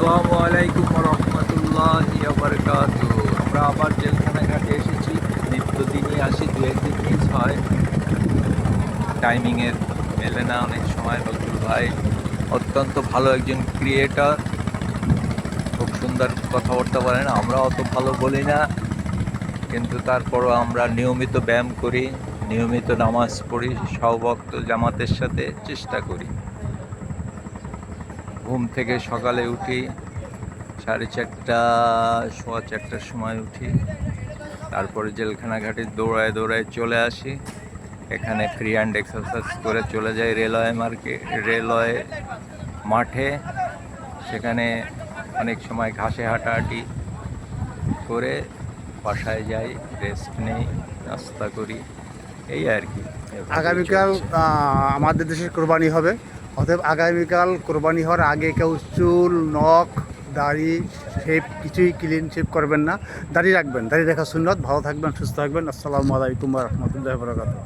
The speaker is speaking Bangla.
আসসালামু আলাইকুম রহমতুল্লাহি ওয়া বারাকাতুহু। আমরা আবার জেলখানা ঘাটে এসেছি। নিত্যদিনই আসি, দু একদিন মিস হয়, টাইমিংয়ের মেলে না অনেক সময়। নজরুল ভাই অত্যন্ত ভালো একজন ক্রিয়েটর, খুব সুন্দর কথাবার্তা বলেন। আমরা অত ভালো বলি না, কিন্তু তারপরও আমরা নিয়মিত ব্যায়াম করি, নিয়মিত নামাজ পড়ি, সহবক্ত জামাতের সাথে চেষ্টা করি। ঘুম থেকে সকালে উঠি 4:30 4:15টার সময় উঠি, তারপরে জেলখানা ঘাটে দৌড়ায় দৌড়ায় চলে আসি। এখানে ফ্রি হ্যান্ড এক্সারসাইজ করে চলে যাই রেলওয়ে মাঠে। সেখানে অনেক সময় ঘাসে হাঁটাহাঁটি করে বাসায় যাই, রেস্ট নেই, নাস্তা করি, এই আর কি। এভাবেই আগামীকাল চলছে। আমাদের দেশের কোরবানি হবে। অতএব আগামীকাল কোরবানি হওয়ার আগে কেউ চুল, নখ, দাড়ি কিছুই ক্লিন শেভ করবেন না। দাড়ি রাখবেন, দাড়ি রাখা সুন্নত। ভালো থাকবেন, সুস্থ থাকবেন। আসসালামু আলাইকুম ওয়া রাহমাতুল্লাহি ওয়া বারাকাতুহু।